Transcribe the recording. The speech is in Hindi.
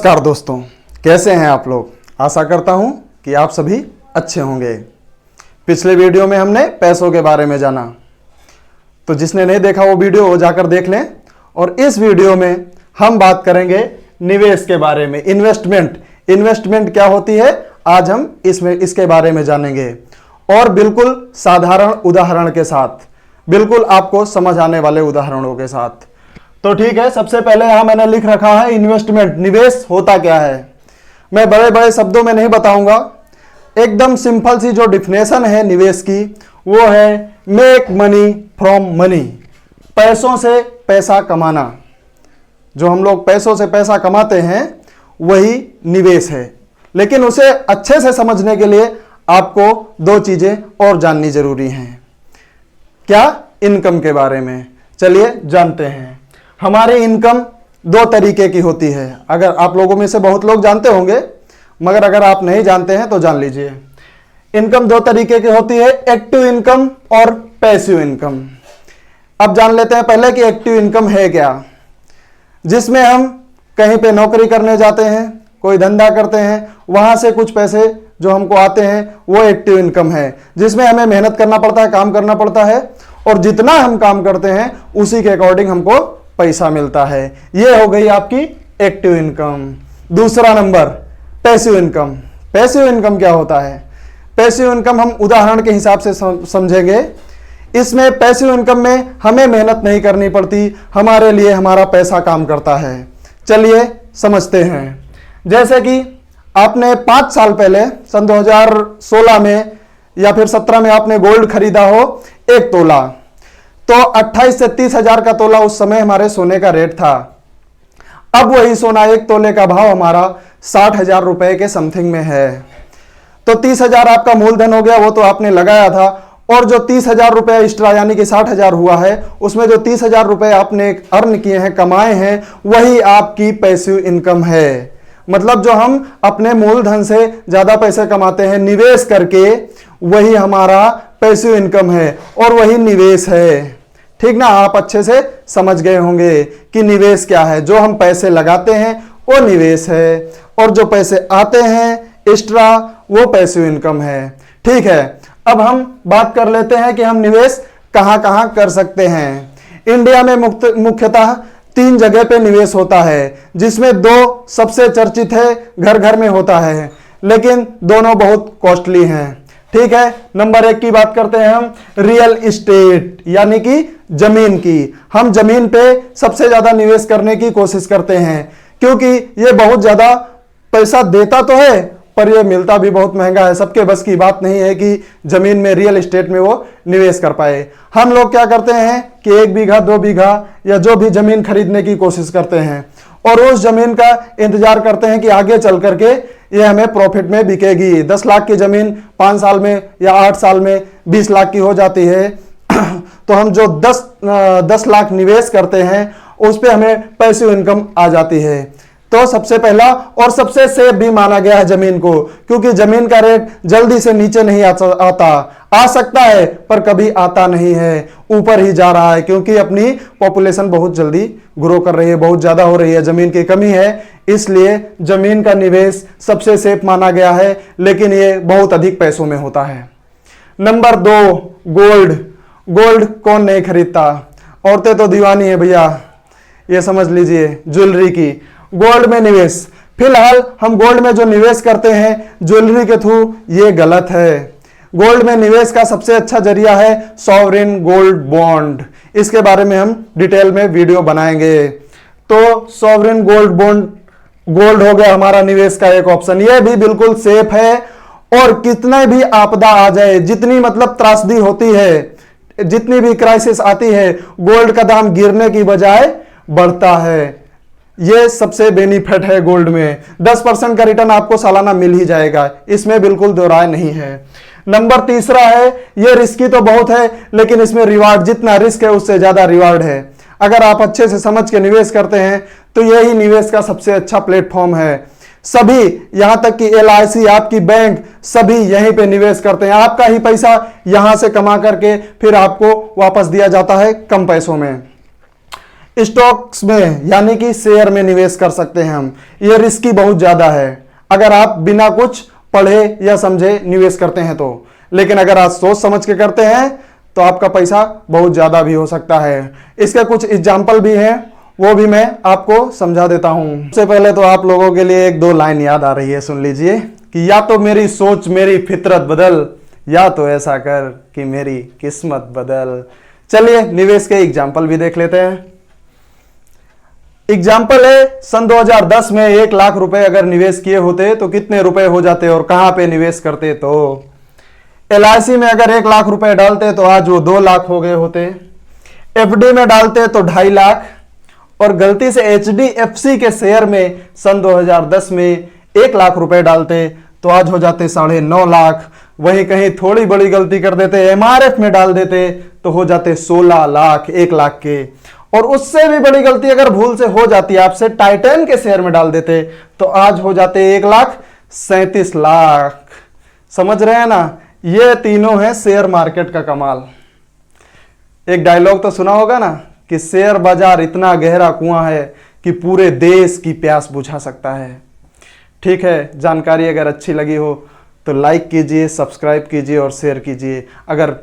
नमस्कार दोस्तों, कैसे हैं आप लोग। आशा करता हूं कि आप सभी अच्छे होंगे। पिछले वीडियो में हमने पैसों के बारे में जाना, तो जिसने नहीं देखा वो वीडियो वो जाकर देख लें। और इस वीडियो में हम बात करेंगे निवेश के बारे में। इन्वेस्टमेंट क्या होती है, आज हम इसके बारे में जानेंगे, और बिल्कुल साधारण उदाहरण के साथ, बिल्कुल आपको समझ आने वाले उदाहरणों के साथ। तो ठीक है, सबसे पहले यहां मैंने लिख रखा है इन्वेस्टमेंट। निवेश होता क्या है, मैं बड़े बड़े शब्दों में नहीं बताऊंगा। एकदम सिंपल सी जो डिफिनेशन है निवेश की, वो है मेक मनी फ्रॉम मनी। पैसों से पैसा कमाना, जो हम लोग पैसों से पैसा कमाते हैं वही निवेश है। लेकिन उसे अच्छे से समझने के लिए आपको दो चीजें और जाननी जरूरी हैं। क्या? इनकम के बारे में। चलिए जानते हैं। हमारी इनकम दो तरीके की होती है। अगर आप लोगों में से बहुत लोग जानते होंगे, मगर अगर आप नहीं जानते हैं तो जान लीजिए। इनकम दो तरीके की होती है, एक्टिव इनकम और पैसिव इनकम। अब जान लेते हैं पहले कि एक्टिव इनकम है क्या। जिसमें हम कहीं पे नौकरी करने जाते हैं, कोई धंधा करते हैं, वहां से कुछ पैसे जो हमको आते हैं वो एक्टिव इनकम है। जिसमें हमें मेहनत करना पड़ता है, काम करना पड़ता है, और जितना हम काम करते हैं उसी के अकॉर्डिंग हमको पैसा मिलता है। ये हो गई आपकी एक्टिव इनकम। दूसरा number passive income. Passive income क्या होता है? पैसिव इनकम हम उदाहरण के हिसाब से समझेंगे। इसमें पैसिव इनकम में हमें मेहनत नहीं करनी पड़ती, हमारे लिए हमारा पैसा काम करता है। चलिए समझते हैं। जैसे कि आपने 5 साल पहले सन 2016 में या फिर 17 में आपने गोल्ड खरीदा हो 1 तोला, तो 28 से 30 हजार का तोला उस समय हमारे सोने का रेट था। अब वही सोना 1 तोले का भाव हमारा 60 हजार रुपए के समथिंग में है। तो 30 हजार आपका मूलधन हो गया, वो तो आपने लगाया था, और जो 30 हजार रुपए एक्स्ट्रा यानी कि 60 हजार हुआ है, उसमें जो 30 हजार रुपए आपने अर्न किए हैं, कमाए हैं, वही आपकी पैसिव इनकम है। मतलब जो हम अपने मूलधन से ज्यादा पैसे कमाते हैं निवेश करके, वही हमारा पैसिव इनकम है और वही निवेश है। ठीक ना, आप अच्छे से समझ गए होंगे कि निवेश क्या है। जो हम पैसे लगाते हैं वो निवेश है, और जो पैसे आते हैं एक्स्ट्रा वो पैसिव इनकम है। ठीक है, अब हम बात कर लेते हैं कि हम निवेश कहां कहां कर सकते हैं। इंडिया में मुख्यतः 3 जगह पे निवेश होता है, जिसमें 2 सबसे चर्चित है, घर घर में होता है, लेकिन दोनों बहुत कॉस्टली हैं। ठीक है, नंबर 1 की बात करते हैं हम, रियल एस्टेट यानी कि जमीन की। हम जमीन पे सबसे ज्यादा निवेश करने की कोशिश करते हैं, क्योंकि ये बहुत ज्यादा पैसा देता तो है, पर ये मिलता भी बहुत महंगा है। सबके बस की बात नहीं है कि जमीन में, रियल एस्टेट में वो निवेश कर पाए। हम लोग क्या करते हैं कि 1 बीघा 2 बीघा या जो भी जमीन खरीदने की कोशिश करते हैं, और उस जमीन का इंतजार करते हैं कि आगे चल करके ये हमें प्रॉफिट में बिकेगी। 10 लाख की जमीन 5 साल में या 8 साल में 20 लाख की हो जाती है। तो हम जो 10 लाख निवेश करते हैं उस पे हमें पैसिव इनकम आ जाती है। तो सबसे पहला और सबसे सेफ भी माना गया है जमीन को, क्योंकि जमीन का रेट जल्दी से नीचे नहीं आता, आ सकता है पर कभी आता नहीं है, ऊपर ही जा रहा है, क्योंकि अपनी पॉपुलेशन बहुत जल्दी ग्रो कर रही है, बहुत ज्यादा हो रही है, जमीन की कमी है, इसलिए जमीन का निवेश सबसे सेफ माना गया है, लेकिन ये बहुत अधिक पैसों में होता है। Number 2 gold. गोल्ड कौन नहीं खरीदता, औरतें तो दीवानी है भैया, ये समझ लीजिए, ज्वेलरी की। गोल्ड में निवेश, फिलहाल हम गोल्ड में जो निवेश करते हैं ज्वेलरी के थ्रू, ये गलत है। गोल्ड में निवेश का सबसे अच्छा जरिया है सॉवरेन गोल्ड बॉन्ड। इसके बारे में हम डिटेल में वीडियो बनाएंगे। तो सॉवरेन गोल्ड बॉन्ड, गोल्ड हो गया हमारा निवेश का एक ऑप्शन। यह भी बिल्कुल सेफ है, और कितने भी आपदा आ जाए, जितनी मतलब त्रासदी होती है, जितनी भी क्राइसिस आती है, गोल्ड का दाम गिरने की बजाय बढ़ता है। ये सबसे बेनिफिट है गोल्ड में। 10% का रिटर्न आपको सालाना मिल ही जाएगा, इसमें बिल्कुल दो राय नहीं है। नंबर 3 है, ये रिस्की तो बहुत है, लेकिन इसमें रिवार्ड, जितना रिस्क है उससे ज्यादा रिवार्ड है। अगर आप अच्छे से समझ के निवेश करते हैं तो यही निवेश का सबसे अच्छा प्लेटफॉर्म है। सभी, यहां तक कि LIC, आपकी बैंक, सभी यहीं पे निवेश करते हैं। आपका ही पैसा यहां से कमा करके फिर आपको वापस दिया जाता है कम पैसों में। स्टॉक्स में यानी कि शेयर में निवेश कर सकते हैं हम। ये रिस्की बहुत ज्यादा है अगर आप बिना कुछ पढ़े या समझे निवेश करते हैं तो, लेकिन अगर आप सोच समझ के करते हैं तो आपका पैसा बहुत ज्यादा भी हो सकता है। इसके कुछ एग्जाम्पल भी हैं, वो भी मैं आपको समझा देता हूं। सबसे पहले तो आप लोगों के लिए एक दो लाइन याद आ रही है, सुन लीजिए कि या तो मेरी सोच मेरी फितरत बदल, या तो ऐसा कर कि मेरी किस्मत बदल। चलिए निवेश के एग्जाम्पल भी देख लेते हैं। एग्जाम्पल है, सन 2010 में 1 लाख रुपए अगर निवेश किए होते तो कितने रुपए हो जाते और कहां पे निवेश करते। तो LIC में अगर 1 लाख रुपए डालते तो आज वो 2 लाख हो गए होते। FD में डालते तो 2.5 लाख, और गलती से HDFC के शेयर में सन 2010 में 1 लाख रुपए डालते तो आज हो जाते 9.5 लाख। वहीं कहीं थोड़ी बड़ी गलती कर देते, MRF में डाल देते तो हो जाते 16 लाख 1 लाख के। और उससे भी बड़ी गलती अगर भूल से हो जाती आपसे, टाइटन के शेयर में डाल देते तो आज हो जाते 1,37 लाख। समझ रहे हैं ना, ये तीनों है शेयर मार्केट का कमाल। एक डायलॉग तो सुना होगा ना कि शेयर बाजार इतना गहरा कुआं है कि पूरे देश की प्यास बुझा सकता है। ठीक है, जानकारी अगर अच्छी लगी हो तो लाइक कीजिए, सब्सक्राइब कीजिए और शेयर कीजिए। अगर